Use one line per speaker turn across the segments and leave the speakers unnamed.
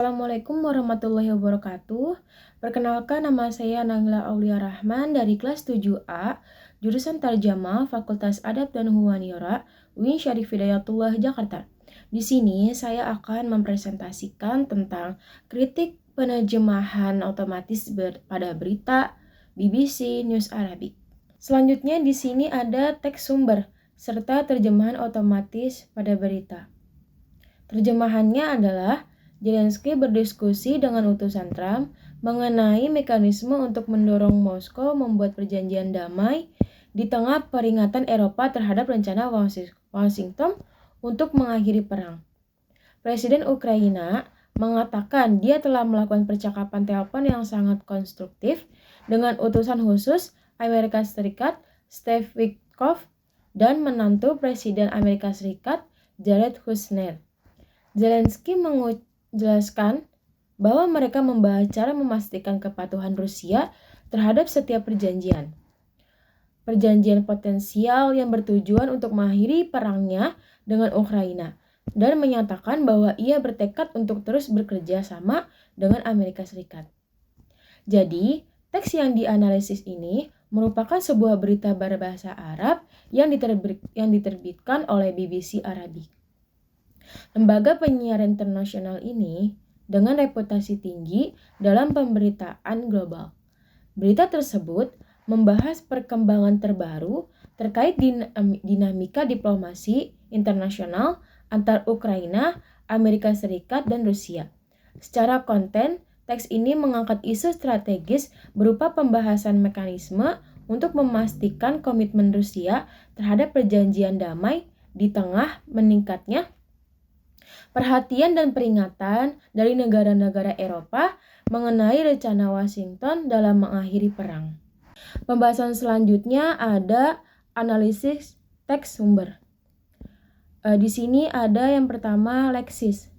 Assalamualaikum warahmatullahi wabarakatuh. Perkenalkan, nama saya Nagla Aulia Rahman dari kelas 7A, jurusan Tarjamah, Fakultas Adab dan Humaniora, UIN Syarif Hidayatullah, Jakarta. Di sini saya akan mempresentasikan tentang kritik penerjemahan otomatis pada berita BBC News Arabic. Selanjutnya di sini ada teks sumber serta terjemahan otomatis pada berita. Terjemahannya adalah Zelensky berdiskusi dengan utusan Trump mengenai mekanisme untuk mendorong Moskow membuat perjanjian damai di tengah peringatan Eropa terhadap rencana Washington untuk mengakhiri perang. Presiden Ukraina mengatakan dia telah melakukan percakapan telepon yang sangat konstruktif dengan utusan khusus Amerika Serikat Steve Witkoff dan menantu Presiden Amerika Serikat Jared Kushner. Zelensky menjelaskan bahwa mereka membahas cara memastikan kepatuhan Rusia terhadap setiap perjanjian. Perjanjian potensial yang bertujuan untuk mengakhiri perangnya dengan Ukraina dan menyatakan bahwa ia bertekad untuk terus bekerja sama dengan Amerika Serikat. Jadi, teks yang dianalisis ini merupakan sebuah berita berbahasa Arab yang diterbitkan oleh BBC Arabic. Lembaga penyiaran internasional ini dengan reputasi tinggi dalam pemberitaan global. Berita tersebut membahas perkembangan terbaru terkait dinamika diplomasi internasional antar Ukraina, Amerika Serikat, dan Rusia. Secara konten, teks ini mengangkat isu strategis berupa pembahasan mekanisme untuk memastikan komitmen Rusia terhadap perjanjian damai di tengah meningkatnya perhatian dan peringatan dari negara-negara Eropa mengenai rencana Washington dalam mengakhiri perang. Pembahasan selanjutnya ada analisis teks sumber. Di sini ada yang pertama leksis.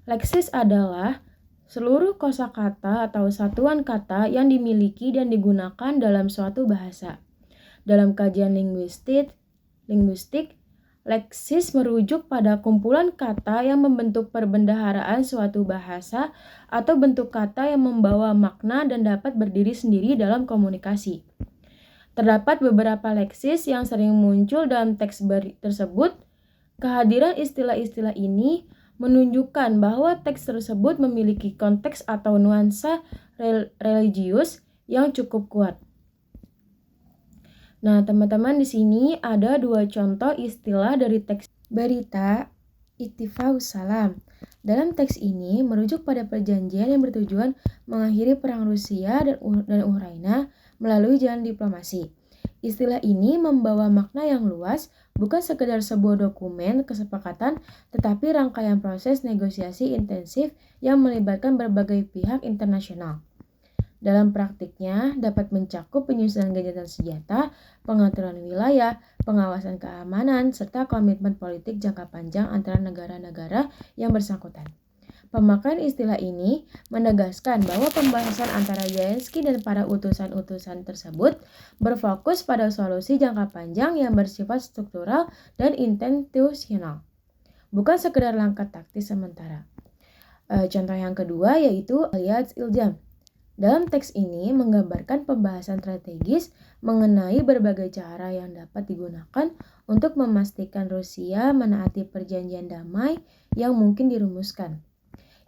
Leksis adalah seluruh kosakata atau satuan kata yang dimiliki dan digunakan dalam suatu bahasa. Dalam kajian linguistik, leksis merujuk pada kumpulan kata yang membentuk perbendaharaan suatu bahasa atau bentuk kata yang membawa makna dan dapat berdiri sendiri dalam komunikasi. Terdapat beberapa leksis yang sering muncul dalam teks tersebut. Kehadiran istilah-istilah ini menunjukkan bahwa teks tersebut memiliki konteks atau nuansa religius yang cukup kuat. Nah, teman-teman, di sini ada dua contoh istilah dari teks berita Ittifaus Salam. Dalam teks ini merujuk pada perjanjian yang bertujuan mengakhiri perang Rusia dan Ukraina melalui jalan diplomasi. Istilah ini membawa makna yang luas, bukan sekedar sebuah dokumen kesepakatan, tetapi rangkaian proses negosiasi intensif yang melibatkan berbagai pihak internasional. Dalam praktiknya, dapat mencakup penyusunan gencatan senjata, pengaturan wilayah, pengawasan keamanan, serta komitmen politik jangka panjang antara negara-negara yang bersangkutan. Pemakaian istilah ini menegaskan bahwa pembahasan antara Zelensky dan para utusan-utusan tersebut berfokus pada solusi jangka panjang yang bersifat struktural dan institusional, bukan sekedar langkah taktis sementara. Contoh yang kedua yaitu Alias Iljam. Dalam teks ini menggambarkan pembahasan strategis mengenai berbagai cara yang dapat digunakan untuk memastikan Rusia menaati perjanjian damai yang mungkin dirumuskan.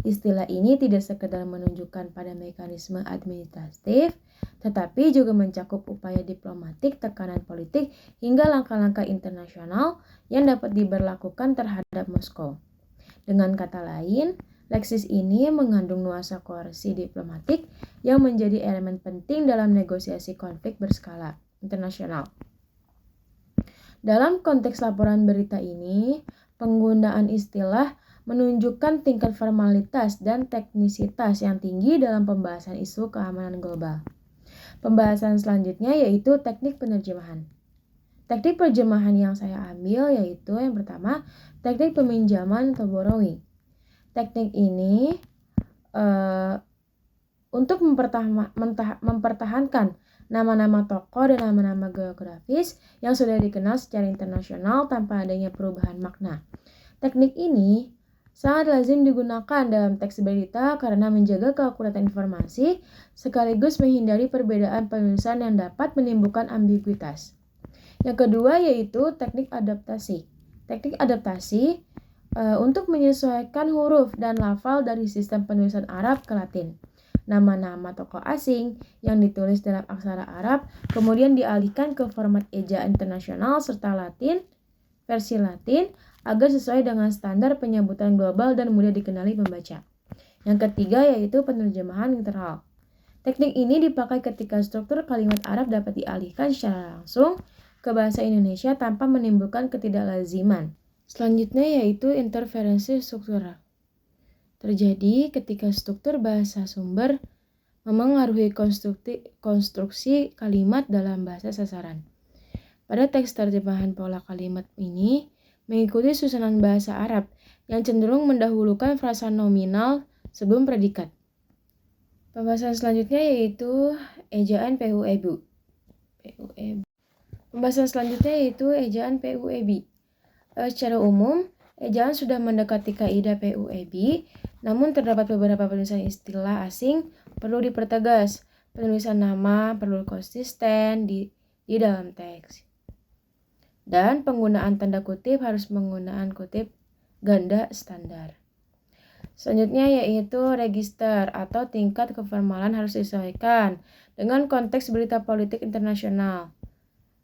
Istilah ini tidak sekedar menunjukkan pada mekanisme administratif, tetapi juga mencakup upaya diplomatik, tekanan politik, hingga langkah-langkah internasional yang dapat diberlakukan terhadap Moskow. Dengan kata lain, leksis ini mengandung nuansa koersi diplomatik yang menjadi elemen penting dalam negosiasi konflik berskala internasional. Dalam konteks laporan berita ini, penggunaan istilah menunjukkan tingkat formalitas dan teknisitas yang tinggi dalam pembahasan isu keamanan global. Pembahasan selanjutnya yaitu teknik penerjemahan. Teknik penerjemahan yang saya ambil yaitu yang pertama, teknik peminjaman atau borrowing. Teknik ini untuk mempertahankan nama-nama tokoh dan nama-nama geografis yang sudah dikenal secara internasional tanpa adanya perubahan makna. Teknik ini sangat lazim digunakan dalam teks berita karena menjaga keakuratan informasi sekaligus menghindari perbedaan penulisan yang dapat menimbulkan ambiguitas. Yang kedua yaitu teknik adaptasi. Teknik adaptasi untuk menyesuaikan huruf dan lafal dari sistem penulisan Arab ke Latin. Nama-nama tokoh asing yang ditulis dalam aksara Arab kemudian dialihkan ke format ejaan internasional serta versi Latin agar sesuai dengan standar penyebutan global dan mudah dikenali pembaca. Yang ketiga yaitu penerjemahan literal. Teknik ini dipakai ketika struktur kalimat Arab dapat dialihkan secara langsung ke bahasa Indonesia tanpa menimbulkan ketidaklaziman. Selanjutnya yaitu interferensi struktural. Terjadi ketika struktur bahasa sumber memengaruhi konstruksi kalimat dalam bahasa sasaran. Pada teks terjemahan pola kalimat ini mengikuti susunan bahasa Arab yang cenderung mendahulukan frasa nominal sebelum predikat. Pembahasan selanjutnya yaitu ejaan PUEB. Pembahasan selanjutnya yaitu ejaan PUEB. Secara umum, ejaan sudah mendekati kaidah PUEB, namun terdapat beberapa penulisan istilah asing perlu dipertegas. Penulisan nama perlu konsisten di dalam teks. Dan penggunaan tanda kutip harus menggunakan kutip ganda standar. Selanjutnya yaitu register atau tingkat keformalan harus disesuaikan dengan konteks berita politik internasional.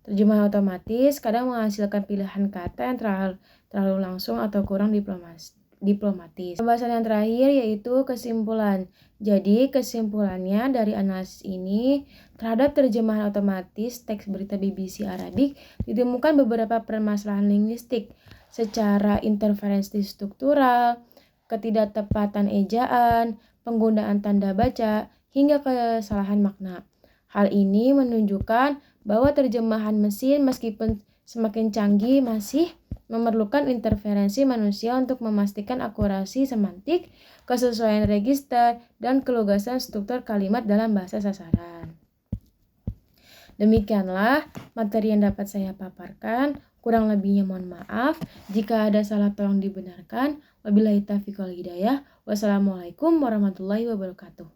Terjemahan otomatis kadang menghasilkan pilihan kata yang terlalu langsung atau kurang diplomatis. Pembahasan yang terakhir yaitu kesimpulan. Jadi kesimpulannya dari analisis ini terhadap terjemahan otomatis teks berita BBC Arabic ditemukan beberapa permasalahan linguistik secara interferensi struktural, ketidaktepatan ejaan, penggunaan tanda baca, hingga kesalahan makna. Hal ini menunjukkan bahwa terjemahan mesin meskipun semakin canggih masih memerlukan interferensi manusia untuk memastikan akurasi semantik, kesesuaian register, dan kelugasan struktur kalimat dalam bahasa sasaran. Demikianlah materi yang dapat saya paparkan. Kurang lebihnya mohon maaf. Jika ada salah tolong dibenarkan. Wabillahi taufiq wal hidayah. Wassalamualaikum warahmatullahi wabarakatuh.